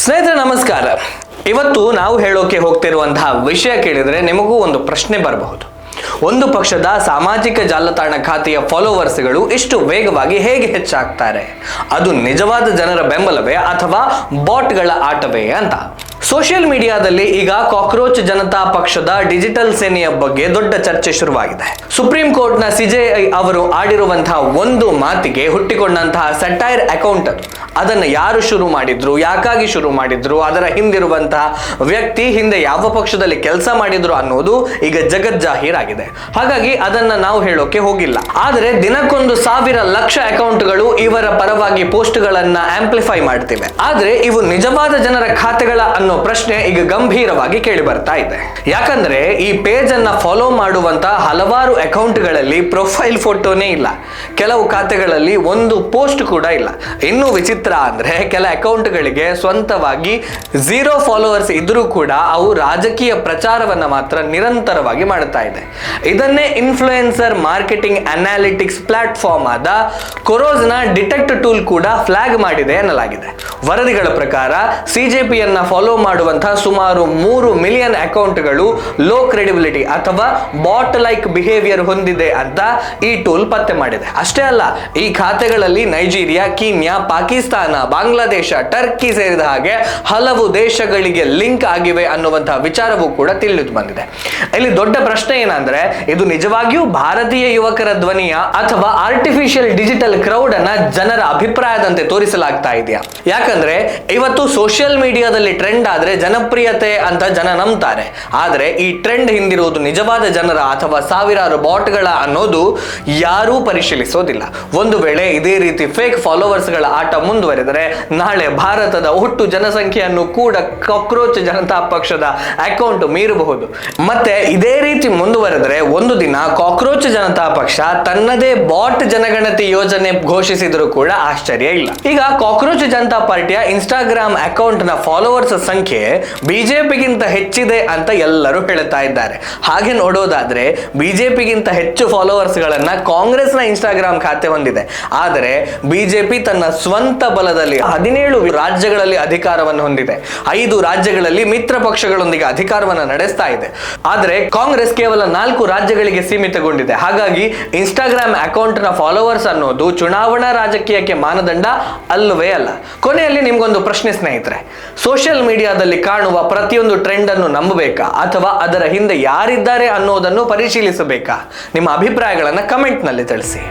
ಸ್ನೇಹಿತರೆ ನಮಸ್ಕಾರ. ಇವತ್ತು ನಾವು ಹೇಳೋಕೆ ಹೋಗ್ತಿರುವಂತಹ ವಿಷಯ ಕೇಳಿದ್ರೆ ನಿಮಗೂ ಒಂದು ಪ್ರಶ್ನೆ ಬರಬಹುದು. ಒಂದು ಪಕ್ಷದ ಸಾಮಾಜಿಕ ಜಾಲತಾಣ ಖಾತೆಯ ಫಾಲೋವರ್ಸ್ಗಳು ಇಷ್ಟು ವೇಗವಾಗಿ ಹೇಗೆ ಹೆಚ್ಚಾಗ್ತಾರೆ? ಅದು ನಿಜವಾದ ಜನರ ಬೆಂಬಲವೇ ಅಥವಾ ಬಾಟ್ಗಳ ಆಟವೇ ಅಂತ. ಸೋಷಿಯಲ್ ಮೀಡಿಯಾದಲ್ಲಿ ಈಗ ಕಾಕ್ರೋಚ್ ಜನತಾ ಪಕ್ಷದ ಡಿಜಿಟಲ್ ಸೇನೆಯ ಬಗ್ಗೆ ದೊಡ್ಡ ಚರ್ಚೆ ಶುರುವಾಗಿದೆ. ಸುಪ್ರೀಂ ಕೋರ್ಟ್ನ ಸಿಜೆಐ ಅವರು ಆಡಿರುವಂತಹ ಒಂದು ಮಾತಿಗೆ ಹುಟ್ಟಿಕೊಂಡಂತಹ ಸಟೈರ್ ಅಕೌಂಟ್ ಅದನ್ನು ಯಾರು ಶುರು ಮಾಡಿದ್ರು, ಯಾಕಾಗಿ ಶುರು ಮಾಡಿದ್ರು, ಅದರ ಹಿಂದಿರುವಂತಹ ವ್ಯಕ್ತಿ ಹಿಂದೆ ಯಾವ ಪಕ್ಷದಲ್ಲಿ ಕೆಲಸ ಮಾಡಿದ್ರು ಅನ್ನೋದು ಈಗ ಜಗಜ್ಜಾಹೀರಾಗಿದೆ. ಹಾಗಾಗಿ ಅದನ್ನ ನಾವು ಹೇಳೋಕೆ ಹೋಗಿಲ್ಲ. ಆದರೆ ದಿನಕ್ಕೊಂದು 1000 ಲಕ್ಷ ಅಕೌಂಟ್ಗಳು ಇವರ ಪರವಾಗಿ ಪೋಸ್ಟ್ಗಳನ್ನ ಆಂಪ್ಲಿಫೈ ಮಾಡ್ತಿವೆ. ಆದ್ರೆ ಇವು ನಿಜವಾದ ಜನರ ಖಾತೆಗಳ ಅನ್ನೋ ಪ್ರಶ್ನೆ ಈಗ ಗಂಭೀರವಾಗಿ ಕೇಳಿ ಬರ್ತಾ ಇದೆ. ಯಾಕಂದ್ರೆ ಈ ಪೇಜ್ ಅನ್ನ ಫಾಲೋ ಮಾಡುವಂತ ಹಲವಾರು ಅಕೌಂಟ್ಗಳಲ್ಲಿ ಪ್ರೊಫೈಲ್ ಫೋಟೋನೇ ಇಲ್ಲ, ಕೆಲವು ಖಾತೆಗಳಲ್ಲಿ ಒಂದು ಪೋಸ್ಟ್ ಕೂಡ ಇಲ್ಲ. ಇನ್ನು ವಿಚಿತ್ರ ಅಂದ್ರೆ ಕೆಲ ಅಕೌಂಟ್ಗಳಿಗೆ ಸ್ವಂತವಾಗಿ 0 ಫಾಲೋವರ್ಸ್ ಇದ್ರೂ ಕೂಡ ಅವು ರಾಜಕೀಯ ಪ್ರಚಾರವನ್ನ ಮಾತ್ರ ನಿರಂತರವಾಗಿ ಮಾಡ್ತಾ ಇದೆ. ಇದನ್ನೇ ಇನ್ಫ್ಲೂಯೆನ್ಸರ್ ಮಾರ್ಕೆಟಿಂಗ್ ಅನಾಲಿಟಿಕ್ಸ್ ಪ್ಲಾಟ್ಫಾರ್ಮ್ ಆದ ಕೊರೋಸ್ನ ಡಿಟೆಕ್ಟ್ ಟೂಲ್ ಕೂಡ ಫ್ಲಾಗ್ ಮಾಡಿದೆ ಎನ್ನಲಾಗಿದೆ. ವರದಿಗಳ ಪ್ರಕಾರ ಸಿಜೆಪಿಯನ್ನ ಫಾಲೋ ಮಾಡುವಂತಹ ಸುಮಾರು 3 ಮಿಲಿಯನ್ ಅಕೌಂಟ್ಗಳು ಲೋ ಕ್ರೆಡಿಬಿಲಿಟಿ ಅಥವಾ ಬಾಟ್ ಲೈಕ್ ಬಿಹೇವಿಯರ್ ಹೊಂದಿದೆ ಅಂತ ಈ ಟೂಲ್ ಪತ್ತೆ ಮಾಡಿದೆ. ಅಷ್ಟೇ ಅಲ್ಲ, ಈ ಖಾತೆಗಳಲ್ಲಿ Nigeria, Kenya, Pakistan, Bangladesh, Turkey ಸೇರಿದ ಹಾಗೆ ಹಲವು ದೇಶಗಳಿಗೆ ಲಿಂಕ್ ಆಗಿವೆ ಅನ್ನುವಂತಹ ವಿಚಾರವೂ ಕೂಡ ತಿಳಿದು ಬಂದಿದೆ. ಇಲ್ಲಿ ದೊಡ್ಡ ಪ್ರಶ್ನೆ ಏನಂದ್ರೆ, ಇದು ನಿಜವಾಗಿಯೂ ಭಾರತೀಯ ಯುವಕರ ಧ್ವನಿಯ ಅಥವಾ ಆರ್ಟಿಫಿಷಿಯಲ್ ಡಿಜಿಟಲ್ ಕ್ರೌಡ್ ಅನ್ನ ಜನರ ಅಭಿಪ್ರಾಯದಂತೆ ತೋರಿಸಲಾಗ್ತಾ ಇದೆಯಾ? ಯಾಕಂದ್ರೆ ಇವತ್ತು ಸೋಷಿಯಲ್ ಮೀಡಿಯಾದಲ್ಲಿ ಟ್ರೆಂಡ್ ಆದ್ರೆ ಜನಪ್ರಿಯತೆ ಅಂತ ಜನ ನಂಬ್ತಾರೆ. ಆದ್ರೆ ಈ ಟ್ರೆಂಡ್ ಹಿಂದಿರುವುದು ನಿಜವಾದ ಜನರ ಅಥವಾ ಸಾವಿರಾರು ಬಾಟ್ಗಳ ಅನ್ನೋದು ಯಾರೂ ಪರಿಶೀಲಿಸೋದಿಲ್ಲ. ಒಂದು ವೇಳೆ ಇದೇ ರೀತಿ ಫೇಕ್ ಫಾಲೋವರ್ಸ್ ಗಳ ಆಟ ಮುಂದುವರೆದರೆ ನಾಳೆ ಭಾರತದ ಒಟ್ಟು ಜನಸಂಖ್ಯೆಯನ್ನು ಕೂಡ ಕಾಕ್ರೋಚ್ ಜನತಾ ಪಕ್ಷದ ಅಕೌಂಟ್ ಮೀರಬಹುದು. ಮತ್ತೆ ಇದೇ ರೀತಿ ಮುಂದುವರೆದರೆ ಒಂದು ದಿನ ಕಾಕ್ರೋಚ್ ಜನತಾ ಪಕ್ಷ ತನ್ನದೇ ಬಾಟ್ ಜನಗಣತಿ ಯೋಜನೆ ಘೋಷಿಸಿದರೂ ಕೂಡ ಆಶ್ಚರ್ಯ ಇಲ್ಲ. ಈಗ ಕಾಕ್ರೋಚ್ ಜನತಾ ಪಾರ್ಟಿಯ ಇನ್ಸ್ಟಾಗ್ರಾಮ್ ಅಕೌಂಟ್ ನ ಫಾಲೋವರ್ಸ್ ಸಂಖ್ಯೆ ಬಿಜೆಪಿಗಿಂತ ಹೆಚ್ಚಿದೆ ಅಂತ ಎಲ್ಲರೂ ಹೇಳ್ತಾ ಇದ್ದಾರೆ. ಹಾಗೆ ನೋಡೋದಾದ್ರೆ ಬಿಜೆಪಿಗಿಂತ ಹೆಚ್ಚು ಫಾಲೋವರ್ಸ್ ಗಳನ್ನ ಕಾಂಗ್ರೆಸ್ ನ ಇನ್ಸ್ಟಾಗ್ರಾಮ್ ಖಾತೆ ಹೊಂದಿದೆ. ಆದರೆ ಬಿಜೆಪಿ ತನ್ನ ಸ್ವಂತ ಬಲದಲ್ಲಿ 17 ರಾಜ್ಯಗಳಲ್ಲಿ ಅಧಿಕಾರವನ್ನು ಹೊಂದಿದೆ. 5 ರಾಜ್ಯಗಳಲ್ಲಿ ಮಿತ್ರ ಪಕ್ಷಗಳೊಂದಿಗೆ ಅಧಿಕಾರವನ್ನು ನಡೆಸ್ತಾ ಇದೆ. ಆದರೆ ಕಾಂಗ್ರೆಸ್ ಕೇವಲ 4 ರಾಜ್ಯಗಳಿಗೆ ಸೀಮಿತಗೊಂಡಿದೆ. ಹಾಗಾಗಿ ಇನ್ಸ್ಟಾಗ್ರಾಮ್ ಅಕೌಂಟ್ ನ ಫಾಲೋವರ್ಸ್ ಅನ್ನೋದು ಚುನಾವಣಾ ರಾಜಕೀಯಕ್ಕೆ ಮಾನದಂಡ ಅಲ್ಲವೇ ಅಲ್ಲ. ಕೊನೆಯಲ್ಲಿ ನಿಮ್ಗೊಂದು ಪ್ರಶ್ನೆ ಸ್ನೇಹಿತರೆ, ಸೋಷಿಯಲ್ ಮೀಡಿಯಾದಲ್ಲಿ ಕಾಣುವ ಪ್ರತಿಯೊಂದು ಟ್ರೆಂಡ್ ಅನ್ನು ನಂಬಬೇಕಾ ಅಥವಾ ಅದರ ಹಿಂದೆ ಯಾರಿದ್ದಾರೆ ಅನ್ನೋದನ್ನು ಪರಿಶೀಲಿಸಬೇಕಾ? ನಿಮ್ಮ ಅಭಿಪ್ರಾಯಗಳನ್ನು ಕಮೆಂಟ್ ನಲ್ಲಿ ತಿಳಿಸಿ.